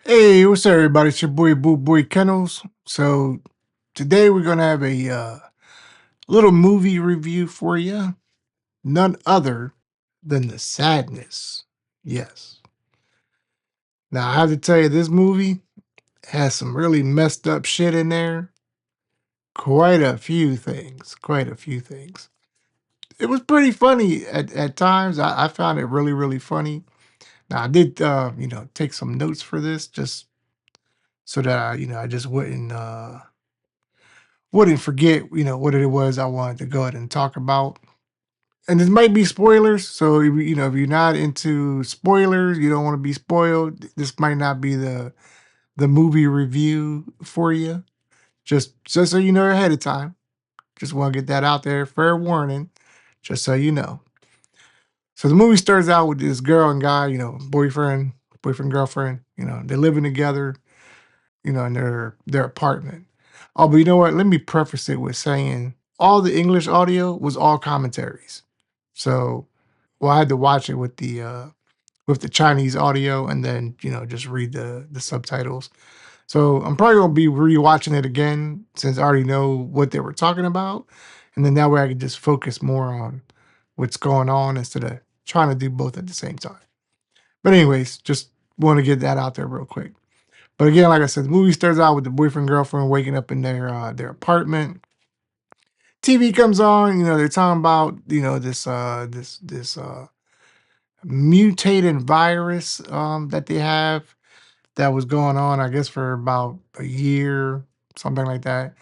Hey, what's up, everybody? It's your boy, Boy Kennels. So today we're gonna have a little movie review for you. None other than The Sadness. Yes. Now I have to tell you, this movie has some really messed up shit in there. Quite a few things. Quite a few things. It was pretty funny at times. I found it really, really funny. Now I did, take some notes for this just so that I just wouldn't forget, what it was I wanted to go ahead and talk about. And this might be spoilers, so if you're not into spoilers, you don't want to be spoiled. This might not be the movie review for you. Just so you know ahead of time. Just want to get that out there. Fair warning, just so you know. So the movie starts out with this girl and guy, boyfriend, girlfriend. They're living together, in their apartment. Oh, but you know what? Let me preface it with saying all the English audio was all commentaries. So, well, I had to watch it with the Chinese audio and then, just read the subtitles. So I'm probably gonna be rewatching it again since I already know what they were talking about. And then that way I can just focus more on what's going on instead of trying to do both at the same time. But anyways, just want to get that out there real quick. But again, like I said, the movie starts out with the boyfriend girlfriend waking up in their apartment. TV comes on. They're talking about this mutated virus that they have that was going on, I guess, for about a year, something like that.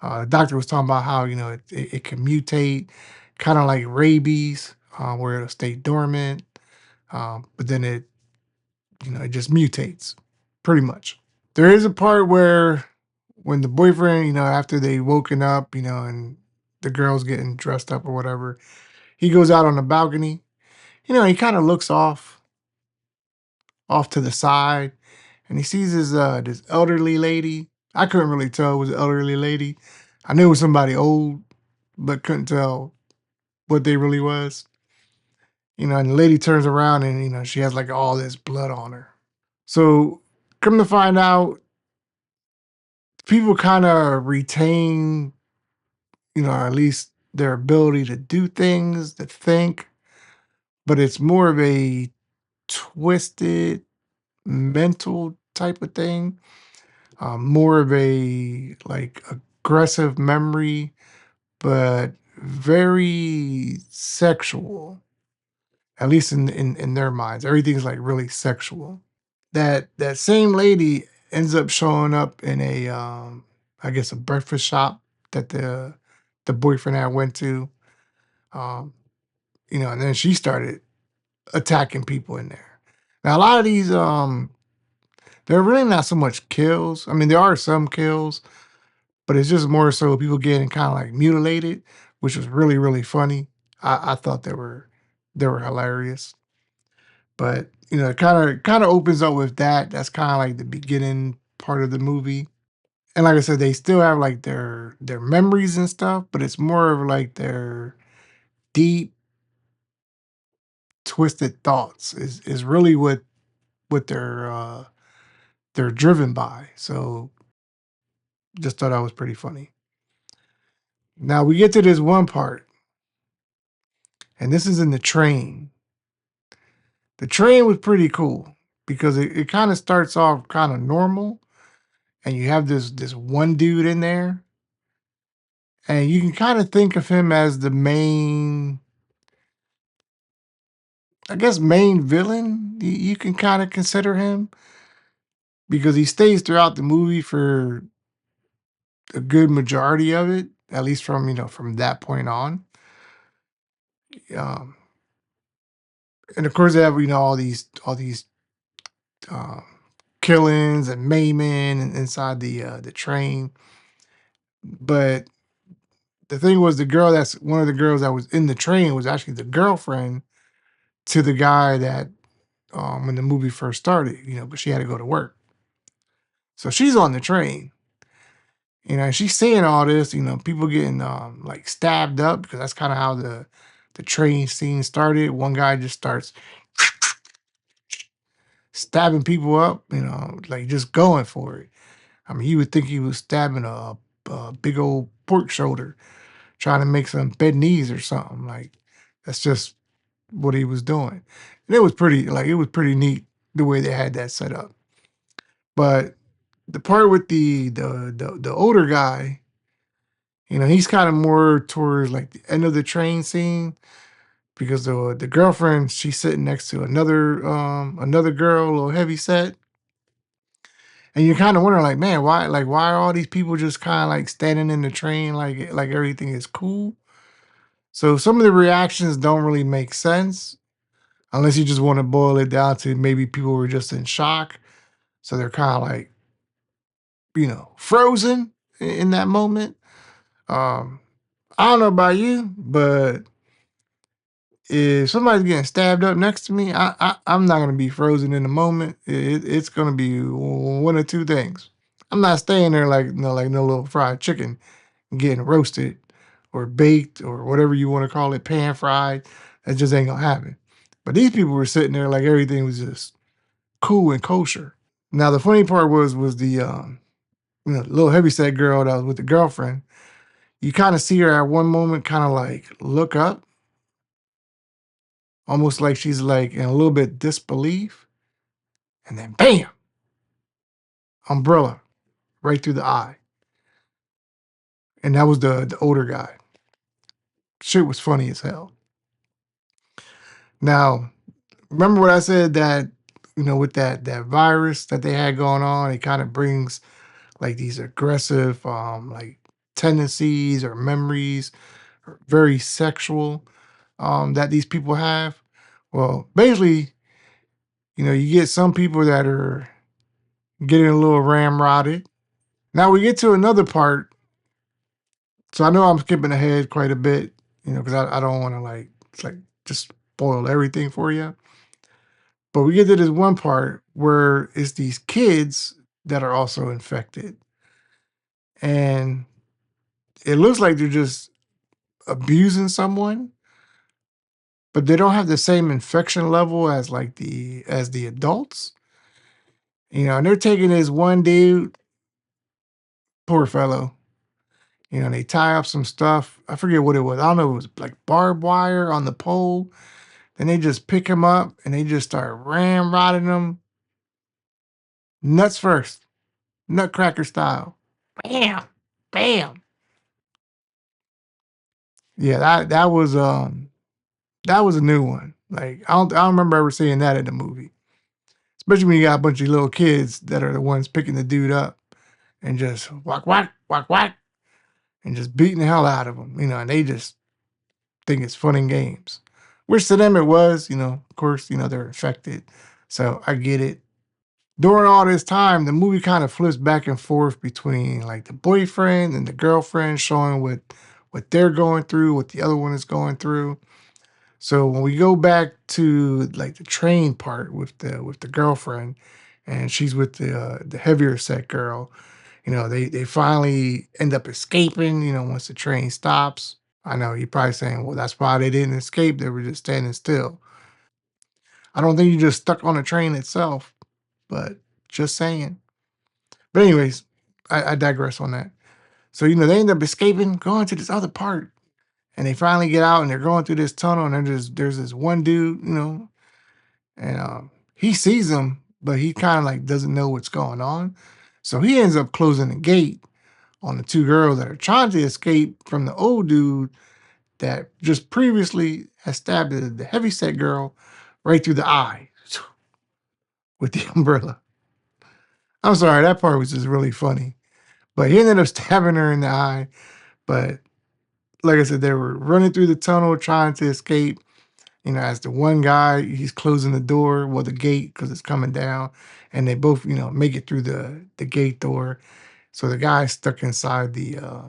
The doctor was talking about how it can mutate, kind of like rabies, where it'll stay dormant, but then it just mutates, pretty much. There is a part where when the boyfriend, after they woken up, and the girl's getting dressed up or whatever, he goes out on the balcony. He kind of looks off to the side, and he sees this elderly lady. I couldn't really tell it was an elderly lady. I knew it was somebody old, but couldn't tell what they really was. And the lady turns around and she has like all this blood on her. So come to find out, people kind of retain, at least their ability to do things, to think, but it's more of a twisted mental type of thing, more of a like aggressive memory, but very sexual, at least in their minds. Everything's like really sexual. That same lady ends up showing up in a I guess a breakfast shop that the boyfriend had went to. Um, and then she started attacking people in there. Now a lot of these they're really not so much kills. I mean, there are some kills, but it's just more so people getting kind of like mutilated, which was really, really funny. I thought they were hilarious. But it kind of opens up with that. That's kind of like the beginning part of the movie. And like I said, they still have like their memories and stuff, but it's more of like their deep, twisted thoughts is really what they're driven by. So just thought that was pretty funny. Now we get to this one part, and this is in the train. The train was pretty cool because it kind of starts off kind of normal, and you have this one dude in there, and you can kind of think of him as the main, I guess, main villain. You can kind of consider him because he stays throughout the movie for a good majority of it, at least from that point on. Um, and of course, they have all these um, killings and maiming inside the train. But the thing was, the girl that's one of the girls that was in the train was actually the girlfriend to the guy that when the movie first started, but she had to go to work. So she's on the train, and she's seeing all this, people getting like stabbed up because that's kind of how the train scene started. One guy just starts stabbing people up, like just going for it. I mean, you would think he was stabbing a big old pork shoulder, trying to make some bed knees or something. Like that's just what he was doing, and it was pretty neat the way they had that set up. But the part with the older guy, he's kind of more towards like the end of the train scene because the girlfriend she's sitting next to another girl, a little heavy set, and you're kind of wondering like, man, why are all these people just kind of like standing in the train like everything is cool? So some of the reactions don't really make sense unless you just want to boil it down to maybe people were just in shock, so they're kind of like frozen in that moment. Um, I don't know about you, but if somebody's getting stabbed up next to me, I'm not gonna be frozen in the moment. It's gonna be one or two things. I'm not staying there like no little fried chicken getting roasted or baked or whatever you want to call it, pan fried. That just ain't gonna happen. But these people were sitting there like everything was just cool and kosher. Now the funny part was the little heavyset girl that was with the girlfriend. You kind of see her at one moment, kind of like look up, almost like she's like in a little bit disbelief, and then bam, umbrella right through the eye, and that was the older guy. Shit was funny as hell. Now, remember what I said that with that virus that they had going on, it kind of brings like these aggressive like tendencies or memories, or very sexual that these people have. Well, basically, you get some people that are getting a little ramrodded. Now we get to another part. So I know I'm skipping ahead quite a bit, because I don't want to like just spoil everything for you. But we get to this one part where it's these kids that are also infected. And it looks like they're just abusing someone, but they don't have the same infection level as like the adults. And they're taking this one dude, poor fellow. They tie up some stuff. I forget what it was. I don't know. It was like barbed wire on the pole. Then they just pick him up and they just start ramrodding him nuts first, nutcracker style. Bam, bam. Yeah, that was a new one. Like I don't remember ever seeing that in the movie. Especially when you got a bunch of little kids that are the ones picking the dude up and just whack whack whack whack and just beating the hell out of him. And they just think it's fun and games. Which to them it was, of course, they're infected. So I get it. During all this time, the movie kind of flips back and forth between like the boyfriend and the girlfriend, showing what they're going through, what the other one is going through. So when we go back to like the train part with the girlfriend, and she's with the heavier set girl, they finally end up escaping. Once the train stops. I know you're probably saying, well, that's why they didn't escape. They were just standing still. I don't think you just stuck on the train itself, but just saying. But anyways, I digress on that. So they end up escaping, going to this other part, and they finally get out, and they're going through this tunnel, and there's this one dude, and he sees them, but he kind of like doesn't know what's going on, so he ends up closing the gate on the two girls that are trying to escape from the old dude that just previously had stabbed the heavyset girl right through the eye with the umbrella. I'm sorry, that part was just really funny. But he ended up stabbing her in the eye. But like I said, they were running through the tunnel trying to escape. As the one guy, he's closing the door, well, the gate, because it's coming down. And they both, make it through the gate door. So the guy's stuck inside the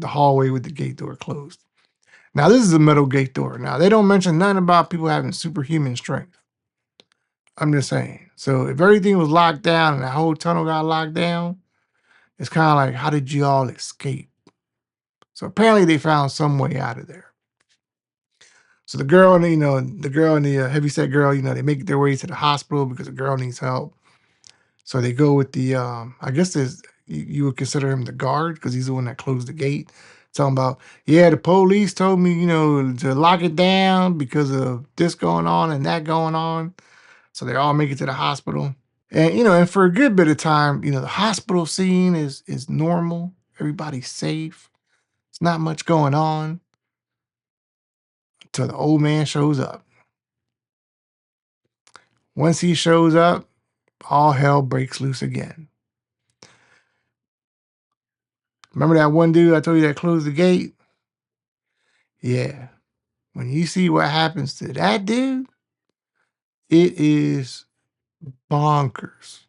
hallway with the gate door closed. Now, this is a metal gate door. Now, they don't mention nothing about people having superhuman strength. I'm just saying. So if everything was locked down and the whole tunnel got locked down, it's kind of like, how did you all escape? So apparently they found some way out of there. So the girl and the girl and the heavyset girl, they make their way to the hospital because the girl needs help. So they go with the I guess there's you would consider him the guard because he's the one that closed the gate. Talking about, yeah, the police told me, to lock it down because of this going on and that going on. So they all make it to the hospital. And and for a good bit of time, the hospital scene is normal. Everybody's safe. It's not much going on until the old man shows up. Once he shows up, all hell breaks loose again. Remember that one dude I told you that closed the gate? Yeah. When you see what happens to that dude, it is bonkers.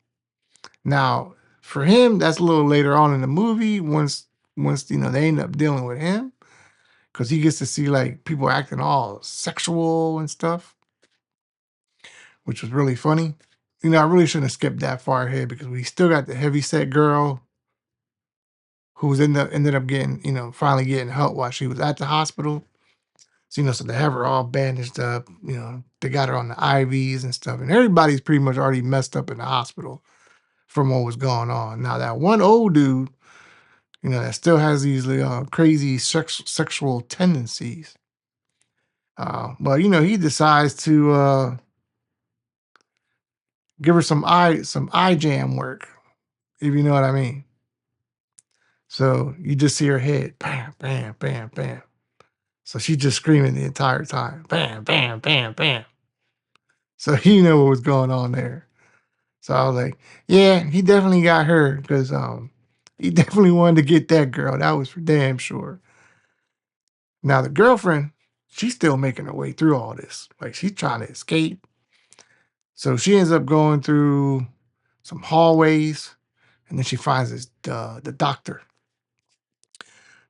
Now, for him, that's a little later on in the movie. Once they end up dealing with him, because he gets to see like people acting all sexual and stuff, which was really funny. I really shouldn't have skipped that far ahead because we still got the heavy set girl who ended up getting, finally getting help while she was at the hospital. So, so they have her all bandaged up, they got her on the IVs and stuff. And everybody's pretty much already messed up in the hospital from what was going on. Now, that one old dude, that still has these crazy sexual tendencies. Well, he decides to give her some eye jam work, if you know what I mean. So you just see her head, bam, bam, bam, bam. So she's just screaming the entire time, bam, bam, bam, bam. So he knew what was going on there. So I was like, yeah, he definitely got her because he definitely wanted to get that girl. That was for damn sure. Now the girlfriend, she's still making her way through all this. Like she's trying to escape. So she ends up going through some hallways, and then she finds the doctor.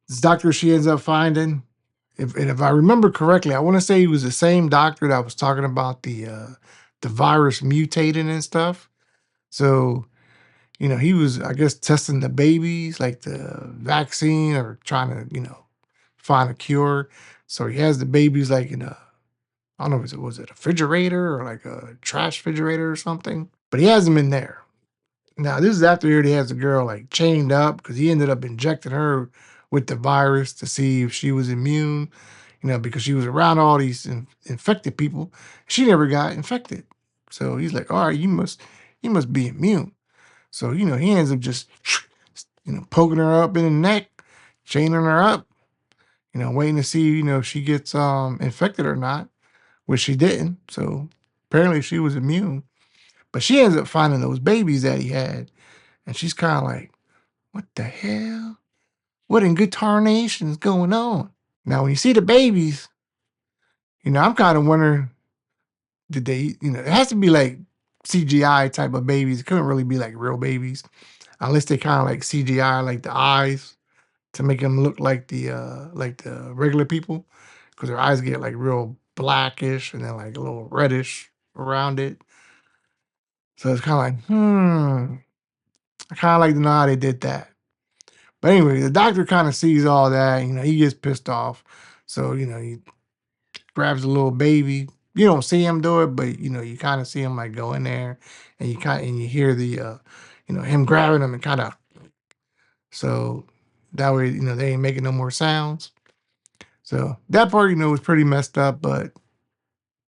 This doctor she ends up finding, if I remember correctly, I want to say he was the same doctor that was talking about the virus mutating and stuff. So he was, I guess, testing the babies, like the vaccine, or trying to, find a cure. So he has the babies like in a, I don't know, was it a refrigerator or like a trash refrigerator or something? But he has them in there. Now, this is after he already has the girl like chained up because he ended up injecting her with the virus to see if she was immune, because she was around all these infected people. She never got infected. So he's like, all right, you must be immune. So, he ends up just, poking her up in the neck, chaining her up, waiting to see, if she gets infected or not, which she didn't. So apparently she was immune. But she ends up finding those babies that he had. And she's kind of like, what the hell? What in good tarnation is going on? Now, when you see the babies, I'm kind of wondering, did they, it has to be like CGI type of babies. It couldn't really be like real babies unless they kind of like CGI, like the eyes to make them look like the regular people, because their eyes get like real blackish and then like a little reddish around it. So it's kind of like, I kind of like to know how they did that. But anyway, the doctor kind of sees all that. He gets pissed off. So he grabs a little baby. You don't see him do it, but you kind of see him like go in there, and you hear the him grabbing him and kind of, so that way they ain't making no more sounds. So that part was pretty messed up, but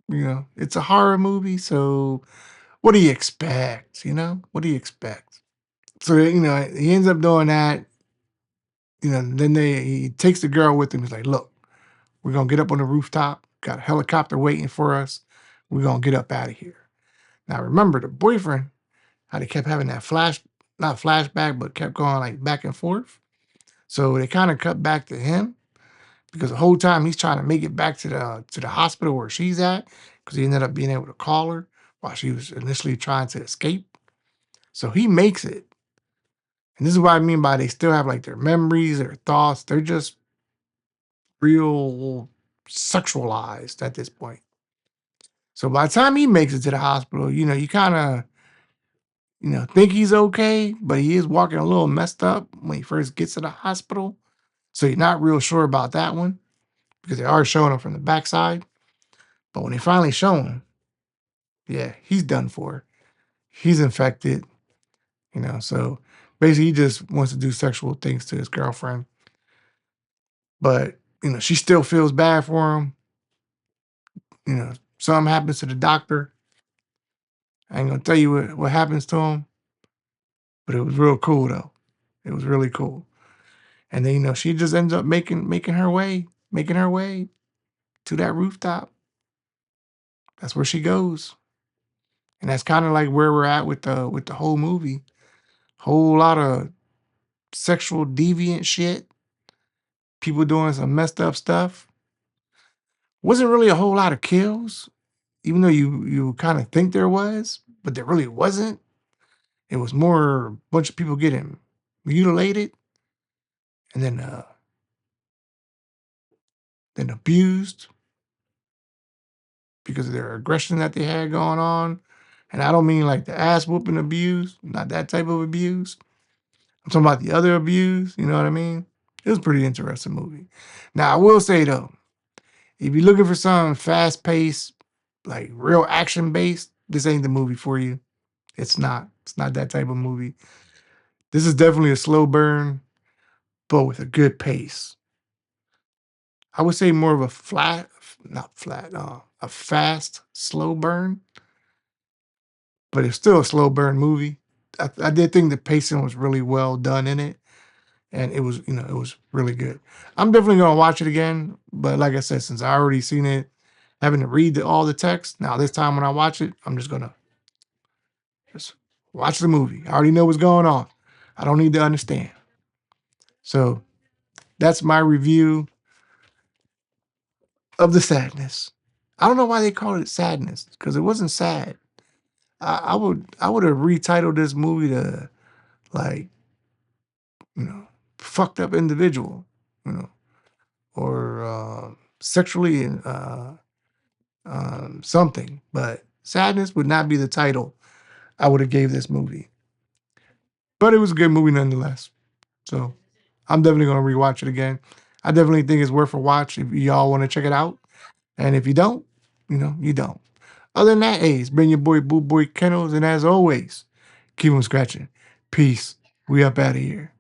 it's a horror movie, so what do you expect? What do you expect? So he ends up doing that. Then he takes the girl with him. He's like, look, we're gonna get up on the rooftop. Got a helicopter waiting for us. We're gonna get up out of here. Now remember, the boyfriend, how they kept having that not flashback, but kept going like back and forth. So they kind of cut back to him because the whole time he's trying to make it back to the hospital where she's at, because he ended up being able to call her while she was initially trying to escape. So he makes it. And this is what I mean by they still have like their memories, their thoughts. They're just real sexualized at this point. So by the time he makes it to the hospital, you kind of, think he's okay, but he is walking a little messed up when he first gets to the hospital. So you're not real sure about that one because they are showing him from the backside. But when they finally show him, yeah, he's done for. He's infected, so basically he just wants to do sexual things to his girlfriend. But, she still feels bad for him. Something happens to the doctor. I ain't gonna tell you what happens to him, but it was real cool though. It was really cool. And then, she just ends up making her way to that rooftop. That's where she goes. And that's kind of like where we're at with the whole movie. Whole lot of sexual deviant shit. People doing some messed up stuff. Wasn't really a whole lot of kills, even though you kind of think there was, but there really wasn't. It was more a bunch of people getting mutilated and then abused because of their aggression that they had going on. And I don't mean like the ass whooping abuse, not that type of abuse. I'm talking about the other abuse, you know what I mean? It was a pretty interesting movie. Now, I will say though, if you're looking for something fast paced, like real action based, this ain't the movie for you. It's not. It's not that type of movie. This is definitely a slow burn, but with a good pace. I would say more of a a fast, slow burn, but it's still a slow burn movie. I did think the pacing was really well done in it, and it was really good. I'm definitely gonna watch it again, but like I said, since I already seen it, having to read all the text, now this time when I watch it, I'm just gonna just watch the movie. I already know what's going on. I don't need to understand. So that's my review of the sadness. I don't know why they called it sadness because it wasn't sad. I would have retitled this movie to like fucked up individual, you know, or sexually something. But sadness would not be the title I would have gave this movie. But it was a good movie nonetheless. So I'm definitely gonna rewatch it again. I definitely think it's worth a watch if y'all want to check it out. And if you don't, you don't. Other than that, hey, it's been your boy Boo Boy Kennels, and as always, keep on scratching. Peace. We up out of here.